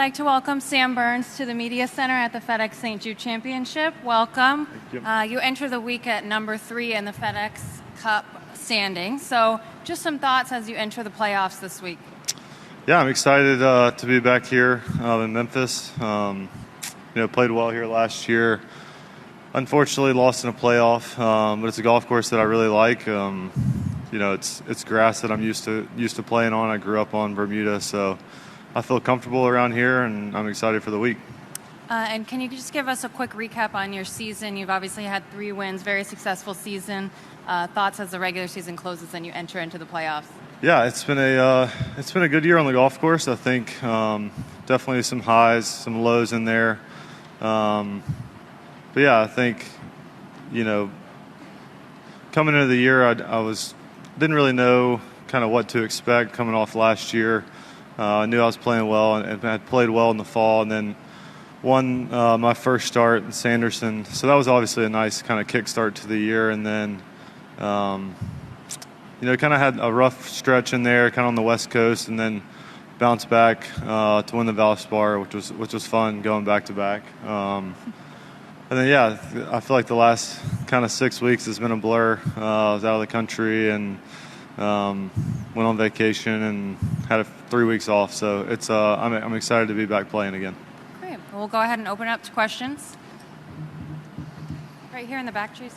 like to welcome Sam Burns to the Media Center at the FedEx St. Jude Championship. Welcome. Thank you. You enter the week at number 3 in the FedEx Cup standing. So just some thoughts as you enter the playoffs this week. Yeah, I'm excited to be back here in Memphis. Played well here last year. Unfortunately, lost in a playoff, but it's a golf course that I really like. It's grass that I'm used to playing on. I grew up on Bermuda, so I feel comfortable around here, and I'm excited for the week. And can you just give us a quick recap on your season? You've obviously had 3 wins, very successful season. Thoughts as the regular season closes and you enter into the playoffs? Yeah, it's been a good year on the golf course. I think definitely some highs, some lows in there. But yeah, I think coming into the year, I didn't really know kind of what to expect coming off last year. I knew I was playing well and had played well in the fall, and then won my first start in Sanderson. So that was obviously a nice kind of kickstart to the year, and then kind of had a rough stretch in there, kind of on the West Coast, and then bounced back to win the Valspar, which was fun going back to back. And then, yeah, I feel like the last kind of 6 weeks has been a blur. I was out of the country and went on vacation and had 3 weeks off. So it's I'm excited to be back playing again. Great. Well, we'll go ahead and open up to questions. Right here in the back, Tracy.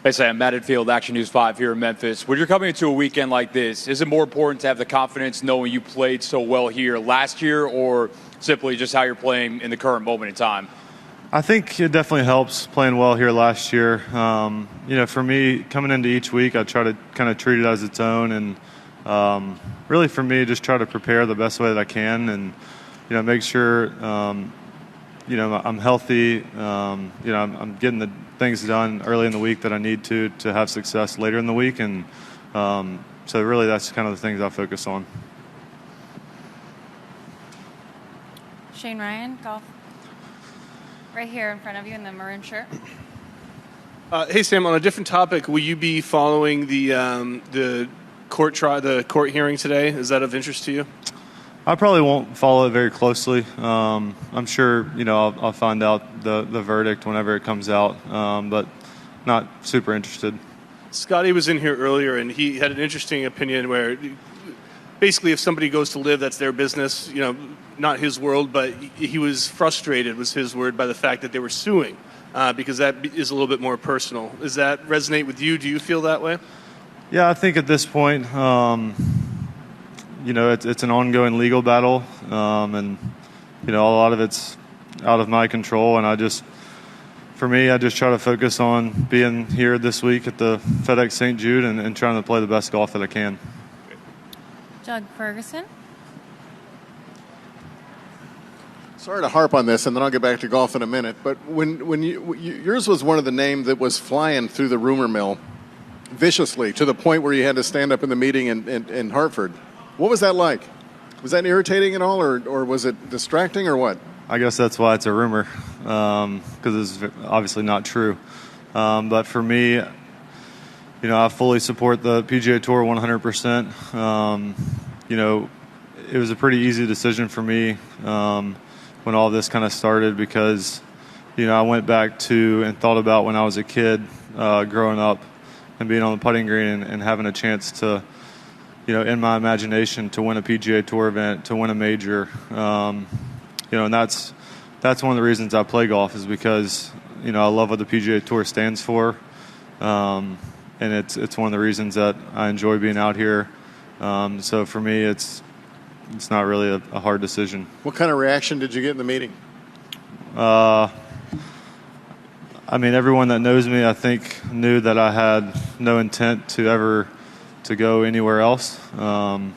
Hey, Sam, Matt Enfield, Action News 5 here in Memphis. When you're coming into a weekend like this, is it more important to have the confidence knowing you played so well here last year, or simply just how you're playing in the current moment in time? I think it definitely helps playing well here last year. For me, coming into each week, I try to kind of treat it as its own, and really for me, just try to prepare the best way that I can, and make sure I'm healthy. I'm getting the things done early in the week that I need to have success later in the week, and so really that's kind of the things I focus on. Shane Ryan, golf. Right here in front of you in the maroon shirt. Hey, Sam, on a different topic, will you be following the court hearing today? Is that of interest to you? I probably won't follow it very closely. I'm sure, I'll find out the verdict whenever it comes out, but not super interested. Scotty was in here earlier, and he had an interesting opinion where basically if somebody goes to live, that's their business, not his world, but he was frustrated, was his word, by the fact that they were suing because that is a little bit more personal. Does that resonate with you? Do you feel that way? Yeah, I think at this point, it's an ongoing legal battle, and a lot of it's out of my control, and I just try to focus on being here this week at the FedEx St. Jude and trying to play the best golf that I can. Doug Ferguson. Sorry to harp on this, and then I'll get back to golf in a minute, but when yours was one of the names that was flying through the rumor mill viciously to the point where you had to stand up in the meeting in Hartford. What was that like? Was that irritating at all, or was it distracting, or what? I guess that's why it's a rumor, because it's obviously not true. But for me, I fully support the PGA Tour 100%. It was a pretty easy decision for me when all this kind of started because, I went back to and thought about when I was a kid growing up and being on the putting green and having a chance to, in my imagination, to win a PGA Tour event, to win a major. And that's one of the reasons I play golf is because, I love what the PGA Tour stands for. And it's one of the reasons that I enjoy being out here. So for me, it's not really a hard decision. What kind of reaction did you get in the meeting? Everyone that knows me, I think, knew that I had no intent to go anywhere else. And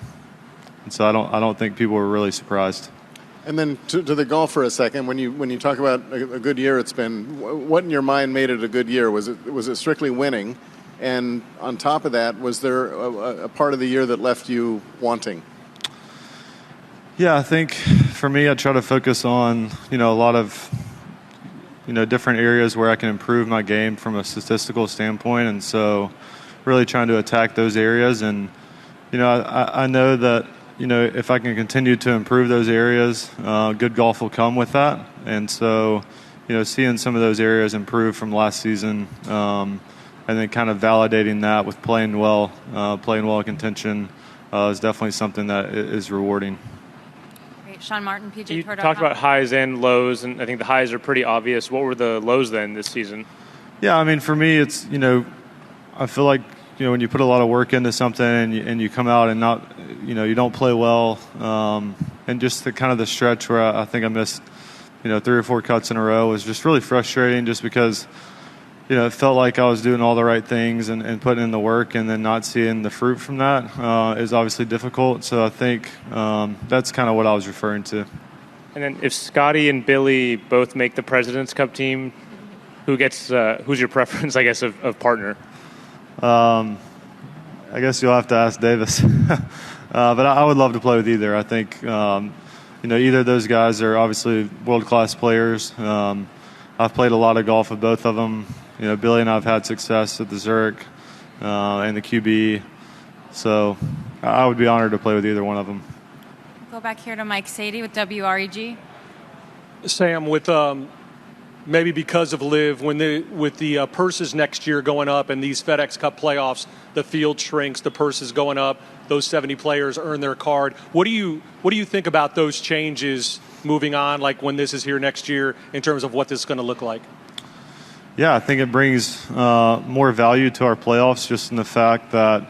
so I don't think people were really surprised. And then to the golf for a second, when you talk about a good year it's been, what in your mind made it a good year? Was it strictly winning? And on top of that, was there a part of the year that left you wanting? Yeah, I think for me, I try to focus on, a lot of, different areas where I can improve my game from a statistical standpoint. And so really trying to attack those areas. And, I know that, if I can continue to improve those areas, good golf will come with that. And so, seeing some of those areas improve from last season, and then kind of validating that with playing well in contention, is definitely something that is rewarding. Great. Sean Martin, PGA You Tour. talked about highs and lows, and I think the highs are pretty obvious. What were the lows then this season? Yeah, I mean, for me, it's, I feel like, when you put a lot of work into something and you come out and not, you don't play well, and just the kind of the stretch where I think I missed, 3 or 4 cuts in a row was just really frustrating just because, it felt like I was doing all the right things and putting in the work, and then not seeing the fruit from that is obviously difficult. So I think that's kind of what I was referring to. And then if Scotty and Billy both make the President's Cup team, who's your preference, I guess, of partner? I guess you'll have to ask Davis. But I would love to play with either. I think, either of those guys are obviously world-class players. I've played a lot of golf with both of them. Billy and I have had success at the Zurich and the QB. So I would be honored to play with either one of them. Go back here to Mike Sadie with WREG. Sam, with maybe because of LIV, with the purses next year going up and these FedEx Cup playoffs, the field shrinks, the purses going up, those 70 players earn their card. What do you think about those changes moving on, like when this is here next year, in terms of what this is going to look like? Yeah, I think it brings more value to our playoffs, just in the fact that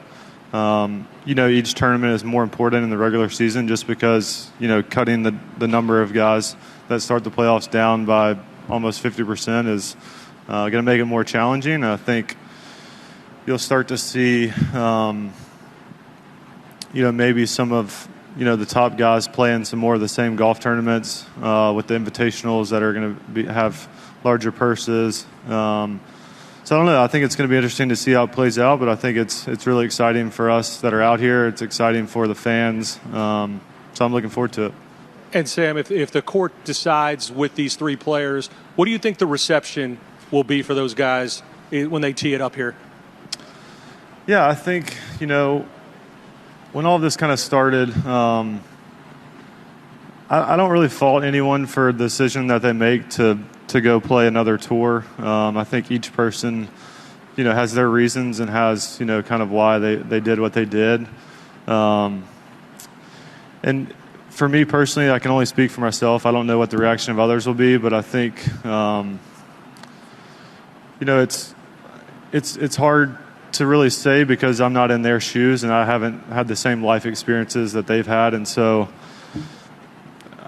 each tournament is more important in the regular season, just because cutting the number of guys that start the playoffs down by almost 50% is going to make it more challenging. I think you'll start to see maybe some of the top guys playing some more of the same golf tournaments with the invitationals that are going to have larger purses. So I don't know. I think it's going to be interesting to see how it plays out, but I think it's really exciting for us that are out here. It's exciting for the fans. So I'm looking forward to it. And Sam, if the court decides with these 3 players, what do you think the reception will be for those guys when they tee it up here? Yeah, I think, when all of this kind of started, I don't really fault anyone for the decision that they make to go play another tour. I think each person, has their reasons and has, kind of why they did what they did. And for me personally, I can only speak for myself. I don't know what the reaction of others will be, but I think, it's hard to really say because I'm not in their shoes and I haven't had the same life experiences that they've had, and so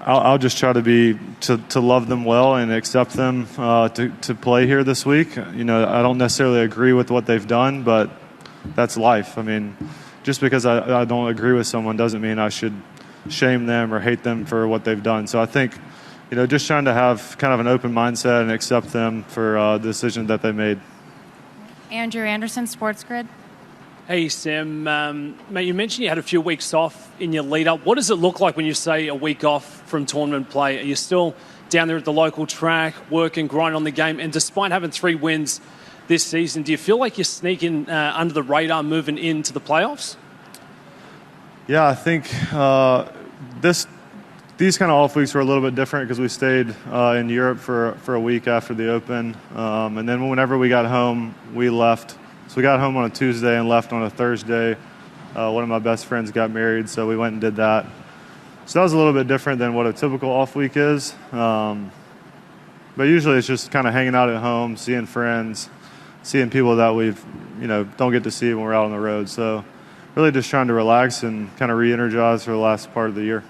I'll just try to love them well and accept them to play here this week. I don't necessarily agree with what they've done, but that's life. I mean, just because I don't agree with someone doesn't mean I should shame them or hate them for what they've done. So I think, just trying to have kind of an open mindset and accept them for the decision that they made. Andrew Anderson, Sports Grid. Hey, Sam. Mate, you mentioned you had a few weeks off in your lead-up. What does it look like when you say a week off from tournament play? Are you still down there at the local track, working, grinding on the game? And despite having 3 wins this season, do you feel like you're sneaking under the radar moving into the playoffs? Yeah, I think these kind of off weeks were a little bit different because we stayed in Europe for a week after the Open. And then whenever we got home, we left. So we got home on a Tuesday and left on a Thursday. One of my best friends got married, so we went and did that. So that was a little bit different than what a typical off week is. But usually it's just kind of hanging out at home, seeing friends, seeing people that we've, don't get to see when we're out on the road. So really just trying to relax and kind of re-energize for the last part of the year.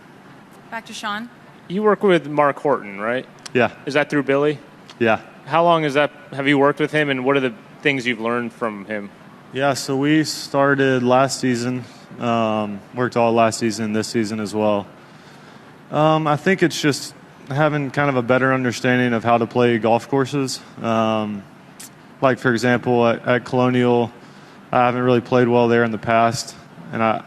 Back to Sean. You work with Mark Horton, right? Yeah. Is that through Billy? Yeah. How long have you worked with him, and what are the things you've learned from him? Yeah, so we started last season, worked all last season, this season as well. I think it's just having kind of a better understanding of how to play golf courses. Like, for example, at Colonial, I haven't really played well there in the past, and I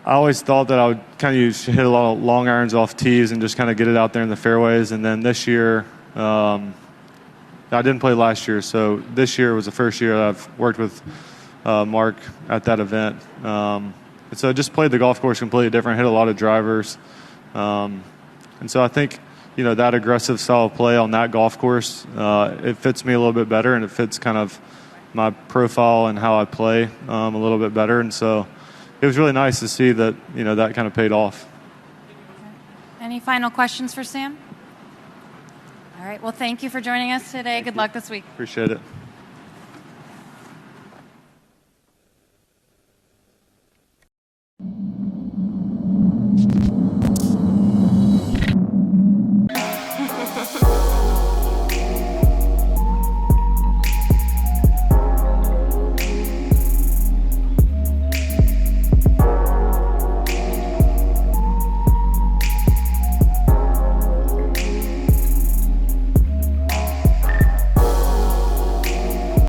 always thought that I would kind of hit a lot of long irons off tees and just kind of get it out there in the fairways. And then this year, I didn't play last year, so this year was the first year I've worked with Mark at that event. And so I just played the golf course completely different, hit a lot of drivers. And so I think, that aggressive style of play on that golf course, it fits me a little bit better, and it fits kind of my profile and how I play a little bit better. And so it was really nice to see that, that kind of paid off. Any final questions for Sam? All right. Well, thank you for joining us today. Good luck this week. Appreciate it.